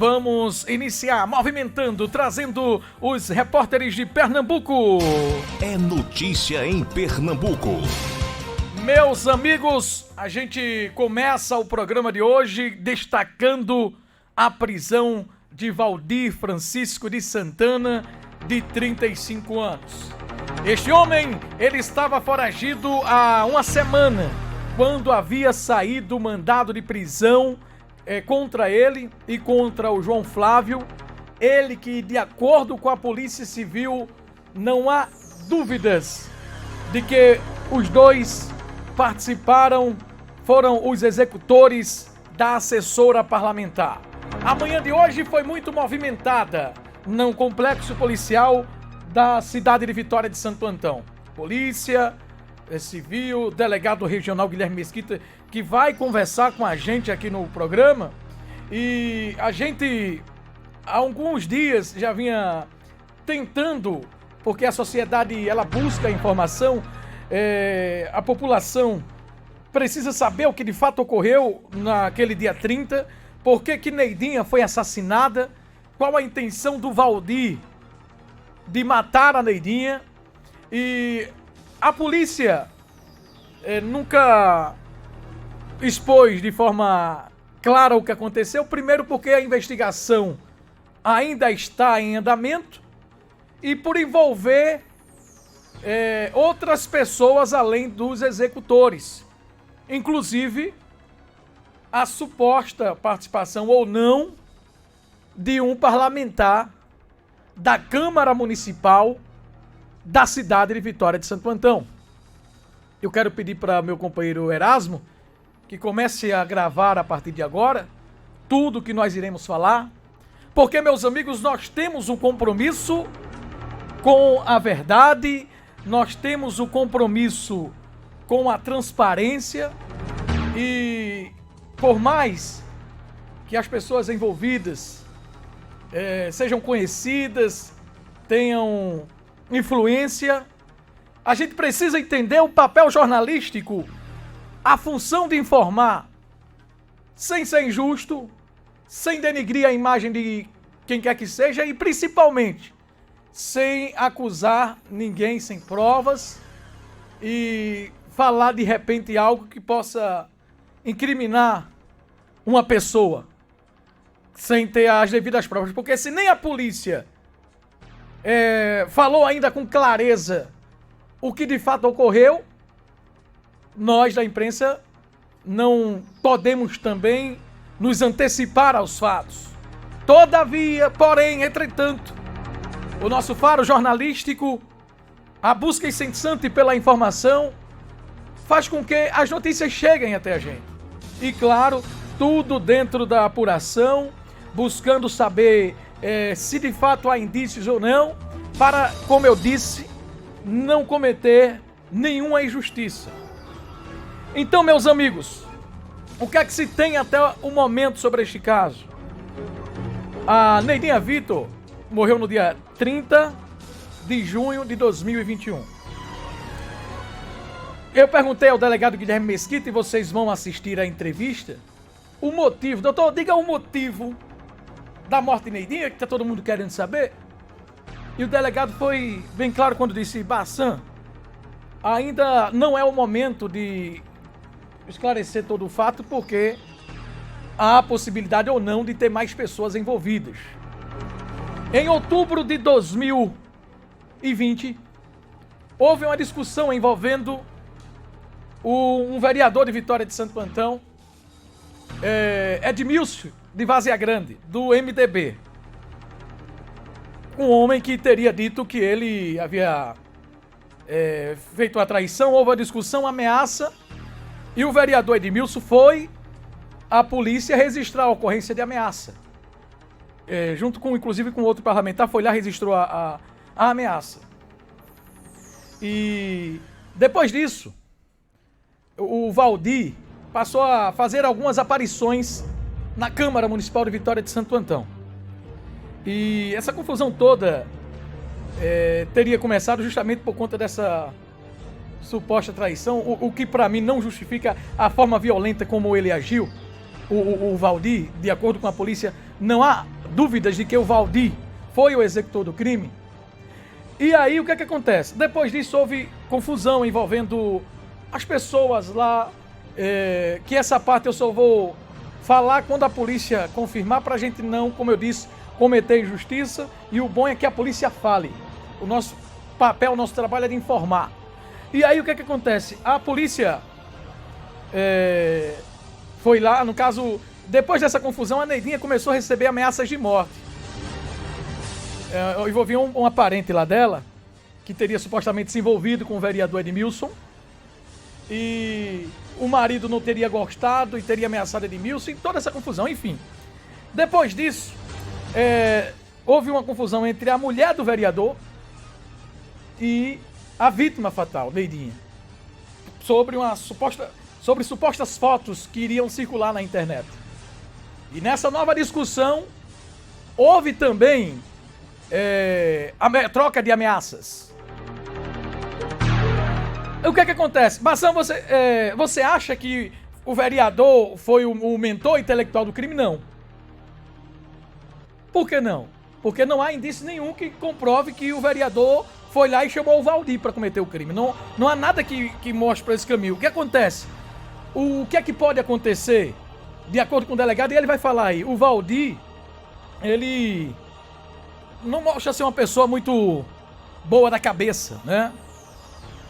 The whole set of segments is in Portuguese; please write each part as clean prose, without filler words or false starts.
Vamos iniciar movimentando, trazendo os repórteres de Pernambuco. É notícia em Pernambuco. Meus amigos, a gente começa o programa de hoje destacando a prisão de Valdir Francisco de Santana, de 35 anos. Este homem, ele estava foragido há uma semana, quando havia saído o mandado de prisão contra ele e contra o João Flávio. Ele que, de acordo com a Polícia Civil, não há dúvidas de que os dois participaram, foram os executores da assessora parlamentar. A manhã de hoje foi muito movimentada no complexo policial da cidade de Vitória de Santo Antão. Polícia Civil, delegado regional Guilherme Mesquita, que vai conversar com a gente aqui no programa. E a gente, há alguns dias, já vinha tentando, porque a sociedade, ela busca informação, a população precisa saber o que de fato ocorreu naquele dia 30, por que Neidinha foi assassinada, qual a intenção do Valdir de matar a Neidinha. E a polícia nunca expôs de forma clara o que aconteceu. Primeiro porque a investigação ainda está em andamento e por envolver outras pessoas além dos executores. Inclusive a suposta participação ou não de um parlamentar da Câmara Municipal da cidade de Vitória de Santo Antão. Eu quero pedir para meu companheiro Erasmo que comece a gravar a partir de agora tudo que nós iremos falar, porque, meus amigos, nós temos um compromisso com a verdade, nós temos um compromisso com a transparência e, por mais que as pessoas envolvidas sejam conhecidas, tenham influência, a gente precisa entender o papel jornalístico, a função de informar, sem ser injusto, sem denegrir a imagem de quem quer que seja e principalmente sem acusar ninguém sem provas e falar de repente algo que possa incriminar uma pessoa sem ter as devidas provas, porque se nem a polícia falou ainda com clareza o que de fato ocorreu, nós da imprensa não podemos também nos antecipar aos fatos. Todavia, porém, entretanto, o nosso faro jornalístico, a busca incessante pela informação, faz com que as notícias cheguem até a gente. E claro, tudo dentro da apuração, buscando saber se de fato há indícios ou não, para, como eu disse, não cometer nenhuma injustiça. Então, meus amigos, o que é que se tem até o momento sobre este caso? A Neidinha Vitor morreu no dia 30 de junho de 2021. Eu perguntei ao delegado Guilherme Mesquita, e vocês vão assistir a entrevista, o motivo. Doutor, diga o motivo da morte de Neidinha, que está todo mundo querendo saber. E o delegado foi bem claro quando disse: Bassan, ainda não é o momento de esclarecer todo o fato, porque há a possibilidade ou não de ter mais pessoas envolvidas. Em outubro de 2020, houve uma discussão envolvendo um vereador de Vitória de Santo Antão, Edmilson de Várzea Grande, do MDB. Um homem que teria dito que ele havia feito uma traição, houve uma discussão, uma ameaça, e o vereador Edmilson foi à polícia registrar a ocorrência de ameaça. Junto com, inclusive, com outro parlamentar, foi lá e registrou a ameaça. E depois disso, o Valdir passou a fazer algumas aparições na Câmara Municipal de Vitória de Santo Antão. E essa confusão toda teria começado justamente por conta dessa suposta traição, o que para mim não justifica a forma violenta como ele agiu, o Valdir, de acordo com a polícia, não há dúvidas de que o Valdir foi o executor do crime. E aí o que é que acontece? Depois disso houve confusão envolvendo as pessoas lá, que essa parte eu só vou falar quando a polícia confirmar, pra gente não, como eu disse, cometer injustiça. E o bom é que a polícia fale. O nosso papel, o nosso trabalho é de informar. E aí o que é que acontece? A polícia foi lá, no caso, depois dessa confusão, a Neidinha começou a receber ameaças de morte. Envolvia um parente lá dela, que teria supostamente se envolvido com o vereador Edmilson. E o marido não teria gostado e teria ameaçado Edmilson, e toda essa confusão, enfim. Depois disso, houve uma confusão entre a mulher do vereador e a vítima fatal, Neidinha, sobre supostas fotos que iriam circular na internet. E nessa nova discussão, houve também troca de ameaças. O que é que acontece? Bassão, você acha que o vereador foi o mentor intelectual do crime? Não. Por que não? Porque não há indício nenhum que comprove que o vereador foi lá e chamou o Valdir para cometer o crime. Não há nada que mostre para esse caminho. O que acontece? O que é que pode acontecer? De acordo com o delegado, e ele vai falar aí, o Valdir, ele não mostra ser uma pessoa muito boa da cabeça, né?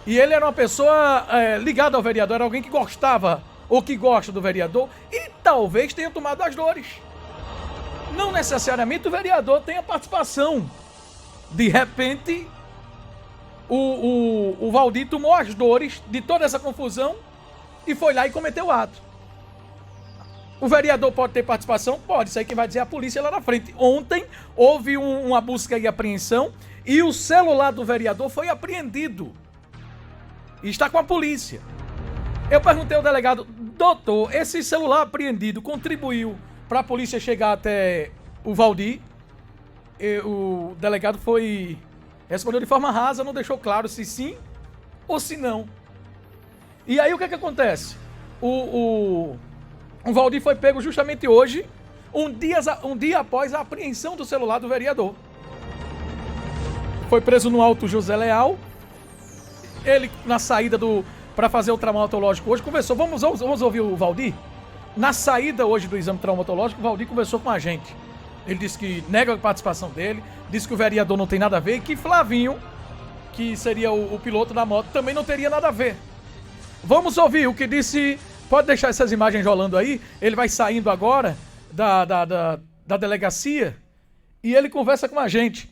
E ele era uma pessoa ligada ao vereador, era alguém que gostava ou que gosta do vereador e talvez tenha tomado as dores. Não necessariamente o vereador tenha participação. De repente, o Valdir tomou as dores de toda essa confusão e foi lá e cometeu o ato. O vereador pode ter participação? Pode, isso aí quem vai dizer é a polícia lá na frente. Ontem houve uma busca e apreensão e o celular do vereador foi apreendido. E está com a polícia. Eu perguntei ao delegado, doutor, esse celular apreendido contribuiu para a polícia chegar até o Valdir? O delegado respondeu de forma rasa, não deixou claro se sim ou se não. E aí o que é que acontece? O Valdir foi pego justamente hoje, um dia após a apreensão do celular do vereador. Foi preso no Alto José Leal. Ele, na saída para fazer o traumatológico hoje, conversou. Vamos ouvir o Valdir? Na saída hoje do exame traumatológico, o Valdir conversou com a gente. Ele disse que nega a participação dele, disse que o vereador não tem nada a ver e que Flavinho, que seria o piloto da moto, também não teria nada a ver. Vamos ouvir o que disse. Pode deixar essas imagens rolando aí. Ele vai saindo agora da delegacia e ele conversa com a gente.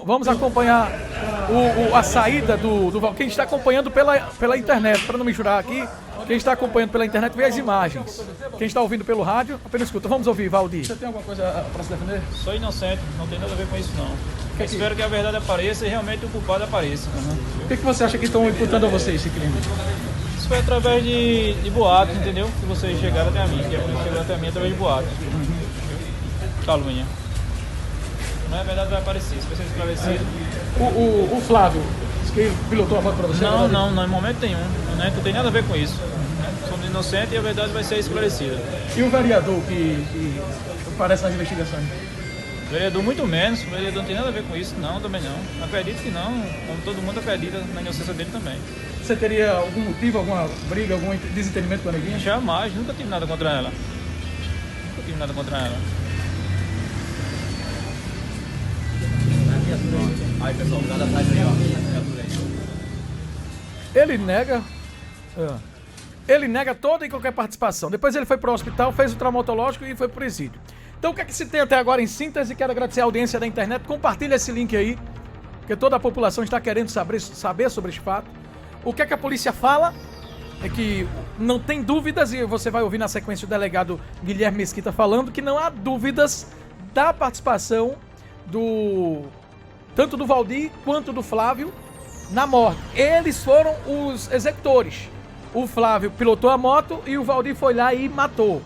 Vamos acompanhar a saída do Valdir. Quem está acompanhando pela internet, para não misturar aqui, quem está acompanhando pela internet vê as imagens. Quem está ouvindo pelo rádio, apenas escuta. Vamos ouvir, Valdir. Você tem alguma coisa para se defender? Sou inocente, não tem nada a ver com isso não. Espero que a verdade apareça e realmente o culpado apareça. O que você acha que estão imputando a você esse crime? Isso foi através de boatos, entendeu? Que vocês chegaram até a mim, que a polícia chegou até a mim através de boatos. Calúnia. Não é verdade, vai aparecer, isso vai ser esclarecido. O Flávio, disse que ele pilotou a moto para você? Não, em momento nenhum. Não tem nada a ver com isso. Somos inocentes e a verdade vai ser esclarecida. E o vereador que aparece nas investigações? O vereador muito menos, o vereador não tem nada a ver com isso, não, também não. Acredito que não, como todo mundo acredita na inocência dele também. Você teria algum motivo, alguma briga, algum desentendimento com a Neguinha? Jamais, nunca tive nada contra ela. Aí pessoal, nada atrás aí, ó. Ele nega toda e qualquer participação. Depois ele foi para o hospital, fez o traumatológico e foi para o presídio. Então o que é que se tem até agora em síntese? Quero agradecer a audiência da internet. Compartilha esse link aí, porque toda a população está querendo saber sobre este fato. O que é que a polícia fala? É que não tem dúvidas, e você vai ouvir na sequência o delegado Guilherme Mesquita falando, que não há dúvidas da participação tanto do Valdir quanto do Flávio na morte. Eles foram os executores. O Flávio pilotou a moto e o Valdir foi lá e matou.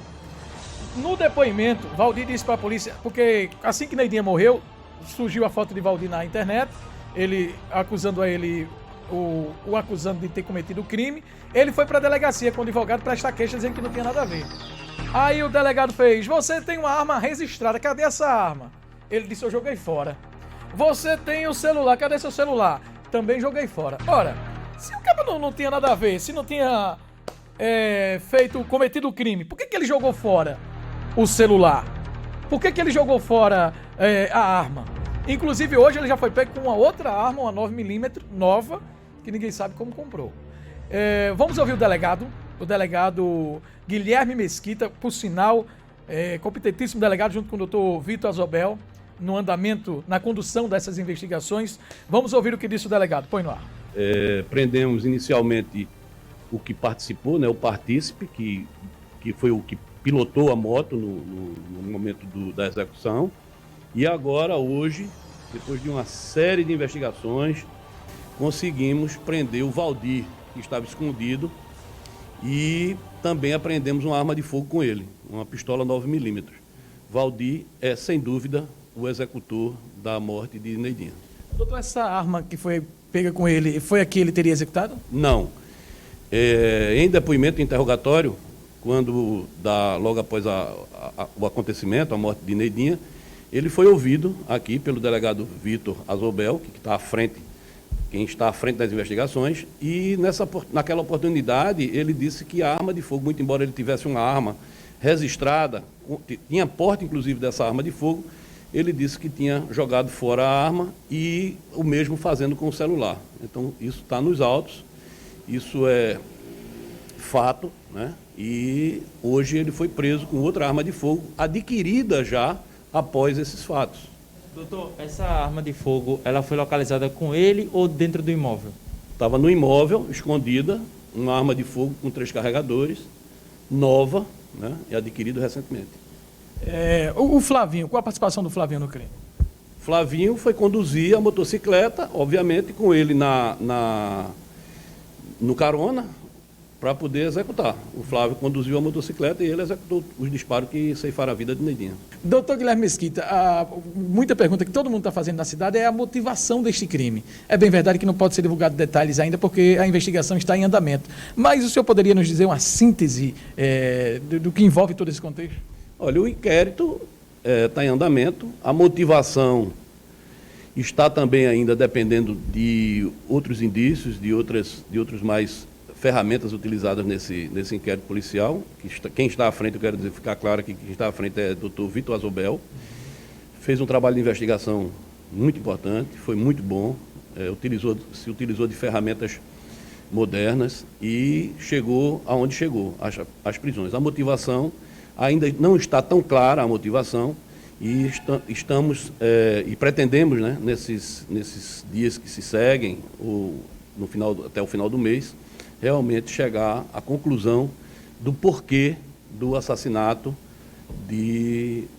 No depoimento, Valdir disse para a polícia, porque assim que Neidinha morreu, surgiu a foto de Valdir na internet, ele acusando a ele o acusando de ter cometido o crime. Ele foi para a delegacia com o advogado prestar queixa dizendo que não tinha nada a ver. Aí o delegado fez: você tem uma arma registrada, cadê essa arma? Ele disse: eu joguei fora. Você tem o celular, cadê seu celular? Também joguei fora. Ora, se o cara não tinha nada a ver, se não tinha cometido o crime, por que ele jogou fora o celular? Por que ele jogou fora a arma? Inclusive hoje ele já foi pego com uma outra arma, uma 9mm nova, que ninguém sabe como comprou. Vamos ouvir o delegado Guilherme Mesquita, por sinal, competentíssimo delegado, junto com o doutor Vitor Azobel, no andamento, na condução dessas investigações. Vamos ouvir o que disse o delegado. Põe no ar. Prendemos inicialmente o que participou, né, o partícipe, que foi o que pilotou a moto no momento da execução. E agora, hoje, depois de uma série de investigações, conseguimos prender o Valdir, que estava escondido, e também apreendemos uma arma de fogo com ele, uma pistola 9mm. Valdir é, sem dúvida, o executor da morte de Neidinha. Doutor, essa arma que foi pega com ele, foi a que ele teria executado? Não. Em depoimento interrogatório, logo após o acontecimento, a morte de Neidinha, ele foi ouvido aqui pelo delegado Vitor Azobel, que está à frente, quem está à frente das investigações, e naquela oportunidade ele disse que a arma de fogo, muito embora ele tivesse uma arma registrada, tinha porte inclusive dessa arma de fogo, ele disse que tinha jogado fora a arma e o mesmo fazendo com o celular. Então isso está nos autos, isso é fato, né? E hoje ele foi preso com outra arma de fogo, adquirida já após esses fatos. Doutor, essa arma de fogo, ela foi localizada com ele ou dentro do imóvel? Estava no imóvel, escondida, uma arma de fogo com 3 carregadores, nova, né, e adquirida recentemente. O Flavinho, qual a participação do Flavinho no crime? Flavinho foi conduzir a motocicleta, obviamente com ele no carona, para poder executar. O Flávio conduziu a motocicleta e ele executou os disparos que ceifaram a vida de Neidinha. Doutor Guilherme Mesquita, muita pergunta que todo mundo está fazendo na cidade é a motivação deste crime. É bem verdade que não pode ser divulgado detalhes ainda porque a investigação está em andamento. Mas o senhor poderia nos dizer uma síntese do que envolve todo esse contexto? Olha, o inquérito está em andamento, a motivação está também ainda dependendo de outros indícios, de outros mais ferramentas utilizadas nesse inquérito policial. Quem está à frente, eu quero dizer, ficar claro que quem está à frente é o doutor Vitor Azobel. Fez um trabalho de investigação muito importante, foi muito bom, se utilizou de ferramentas modernas e chegou aonde chegou, às prisões. A motivação ainda não está tão clara, a motivação, e estamos e pretendemos, né, nesses dias que se seguem, até o final do mês, realmente chegar à conclusão do porquê do assassinato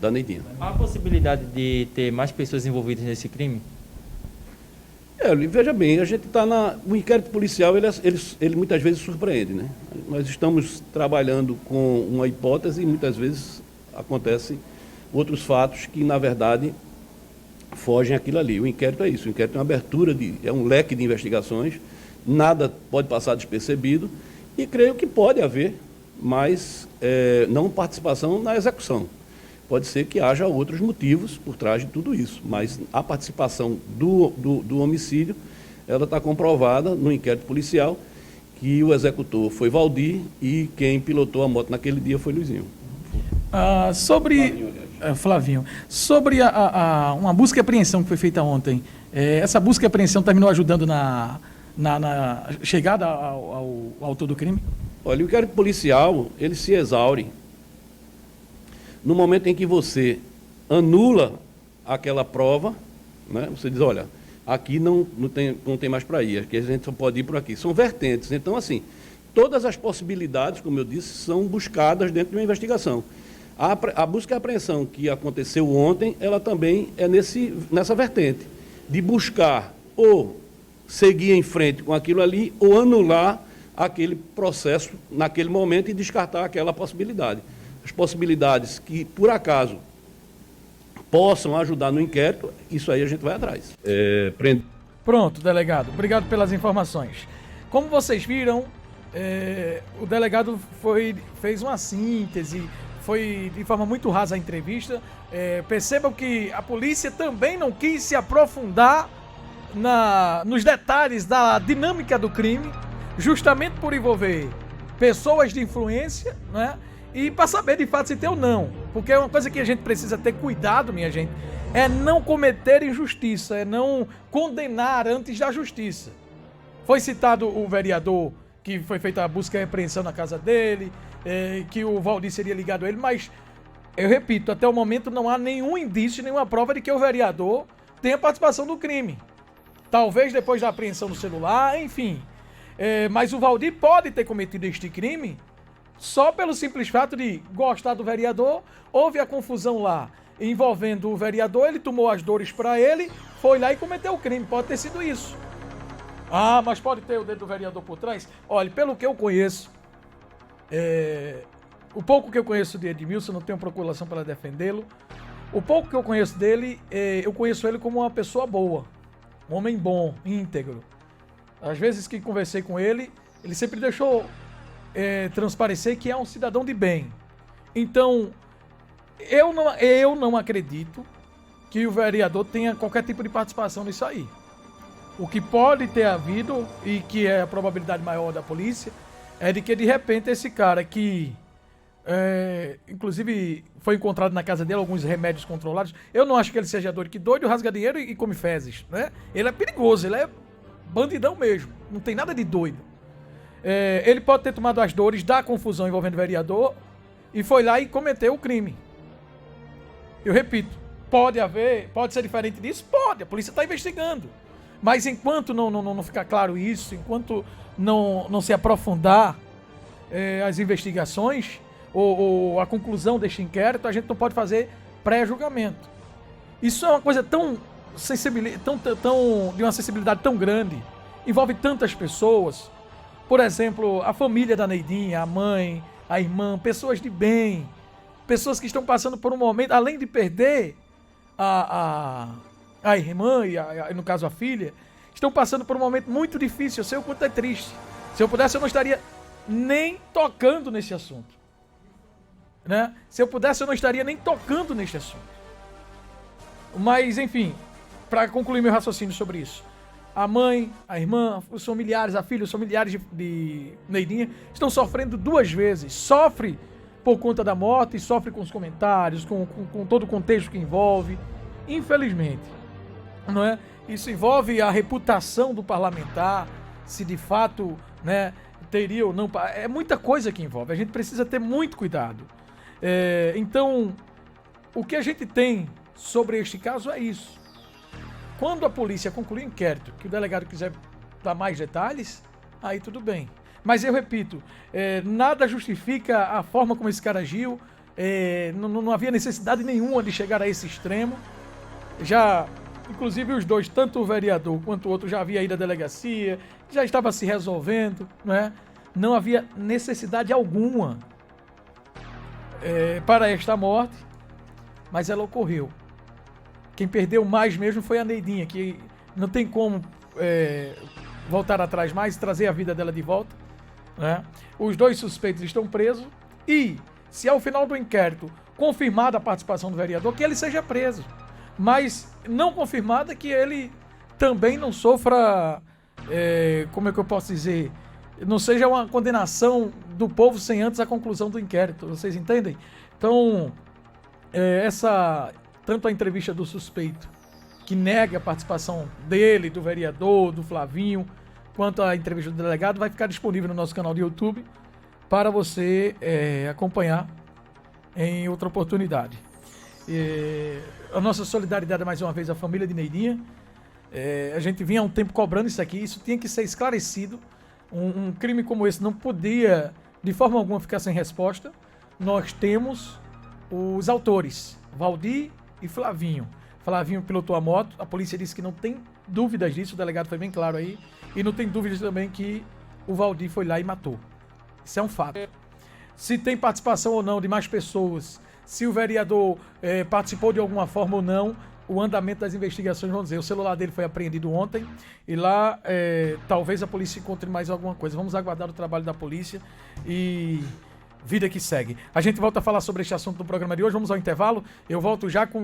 da Neidinha. Há a possibilidade de ter mais pessoas envolvidas nesse crime? Veja bem, a gente está o inquérito policial, ele muitas vezes surpreende, né? Nós estamos trabalhando com uma hipótese e muitas vezes acontecem outros fatos que, na verdade, fogem àquilo ali. O inquérito é isso, o inquérito é uma abertura, é um leque de investigações, nada pode passar despercebido e creio que pode haver, mas não participação na execução. Pode ser que haja outros motivos por trás de tudo isso, mas a participação do homicídio, ela está comprovada no inquérito policial que o executor foi Valdir e quem pilotou a moto naquele dia foi Luizinho. Flavinho, sobre uma busca e apreensão que foi feita ontem, essa busca e apreensão terminou ajudando na chegada ao autor do crime? Olha, o inquérito policial, ele se exaure no momento em que você anula aquela prova, né? Você diz, olha, aqui não tem mais para ir, aqui a gente só pode ir por aqui. São vertentes. Então, assim, todas as possibilidades, como eu disse, são buscadas dentro de uma investigação. A busca e apreensão que aconteceu ontem, ela também é nessa vertente, de buscar ou seguir em frente com aquilo ali ou anular aquele processo naquele momento e descartar aquela possibilidade. As possibilidades que, por acaso, possam ajudar no inquérito, isso aí a gente vai atrás. Pronto, delegado. Obrigado pelas informações. Como vocês viram, o delegado fez uma síntese, foi de forma muito rasa a entrevista. Percebam que a polícia também não quis se aprofundar nos detalhes da dinâmica do crime, justamente por envolver pessoas de influência, né? E para saber de fato se tem ou não. Porque é uma coisa que a gente precisa ter cuidado, minha gente, é não cometer injustiça, é não condenar antes da justiça. Foi citado o vereador, que foi feita a busca e apreensão na casa dele, que o Valdir seria ligado a ele, mas, eu repito, até o momento não há nenhum indício, nenhuma prova de que o vereador tenha participação no crime. Talvez depois da apreensão do celular, enfim. Mas o Valdir pode ter cometido este crime só pelo simples fato de gostar do vereador. Houve a confusão lá envolvendo o vereador, ele tomou as dores pra ele, foi lá e cometeu o crime. Pode ter sido isso. Ah, mas pode ter o dedo do vereador por trás? Olha, pelo que eu conheço, o pouco que eu conheço de Edmilson, não tenho procuração para defendê-lo. O pouco que eu conheço dele, eu conheço ele como uma pessoa boa, um homem bom, íntegro. Às vezes que conversei com ele, ele sempre deixou transparecer que é um cidadão de bem. Então, eu não acredito que o vereador tenha qualquer tipo de participação nisso aí. O que pode ter havido, e que é a probabilidade maior da polícia, é de que de repente esse cara que, inclusive, foi encontrado na casa dele alguns remédios controlados. Eu não acho que ele seja doido, que doido rasga dinheiro e come fezes, né? Ele é perigoso, ele é bandidão mesmo, não tem nada de doido. Ele pode ter tomado as dores da confusão envolvendo o vereador e foi lá e cometeu o crime. Eu repito, pode ser diferente disso? Pode, a polícia está investigando. Mas enquanto não ficar claro isso, enquanto não se aprofundar as investigações ou a conclusão deste inquérito, a gente não pode fazer pré-julgamento. Isso é uma coisa de uma sensibilidade tão grande, envolve tantas pessoas. Por exemplo, a família da Neidinha, a mãe, a irmã, pessoas de bem, pessoas que estão passando por um momento, além de perder a irmã e, no caso, a filha, estão passando por um momento muito difícil. Eu sei o quanto é triste. Se eu pudesse, eu não estaria nem tocando nesse assunto, né? Se eu pudesse, eu não estaria nem tocando neste assunto. Mas, enfim, para concluir meu raciocínio sobre isso, a mãe, a irmã, os familiares, a filha, os familiares de Neidinha estão sofrendo duas vezes. Sofre por conta da morte e sofre com os comentários, com todo o contexto que envolve. Infelizmente, não é? Isso envolve a reputação do parlamentar, se de fato, né, teria ou não. É muita coisa que envolve. A gente precisa ter muito cuidado. Então, o que a gente tem sobre este caso é isso. Quando a polícia concluir o inquérito, que o delegado quiser dar mais detalhes, aí tudo bem. Mas eu repito, nada justifica a forma como esse cara agiu. Não havia necessidade nenhuma de chegar a esse extremo. Inclusive os dois, tanto o vereador quanto o outro, já havia ido à delegacia, já estava se resolvendo, né? Não havia necessidade alguma para esta morte, mas ela ocorreu. Quem perdeu mais mesmo foi a Neidinha, que não tem como voltar atrás mais, trazer a vida dela de volta, né? Os dois suspeitos estão presos e, se ao final do inquérito confirmada a participação do vereador, que ele seja preso. Mas não confirmada, que ele também não sofra, como é que eu posso dizer, não seja uma condenação do povo sem antes a conclusão do inquérito. Vocês entendem? Então, tanto a entrevista do suspeito, que nega a participação dele, do vereador, do Flavinho, quanto a entrevista do delegado, vai ficar disponível no nosso canal do YouTube para você acompanhar em outra oportunidade. A nossa solidariedade mais uma vez à família de Neidinha. A gente vinha há um tempo cobrando isso aqui, isso tinha que ser esclarecido. Um crime como esse não podia de forma alguma ficar sem resposta. Nós temos os autores, Valdir e Flavinho. Flavinho pilotou a moto, a polícia disse que não tem dúvidas disso, o delegado foi bem claro aí, e não tem dúvidas também que o Valdir foi lá e matou. Isso é um fato. Se tem participação ou não de mais pessoas, se o vereador participou de alguma forma ou não, o andamento das investigações, vamos dizer. O celular dele foi apreendido ontem e lá talvez a polícia encontre mais alguma coisa. Vamos aguardar o trabalho da polícia e vida que segue. A gente volta a falar sobre este assunto no programa de hoje. Vamos ao intervalo. Eu volto já com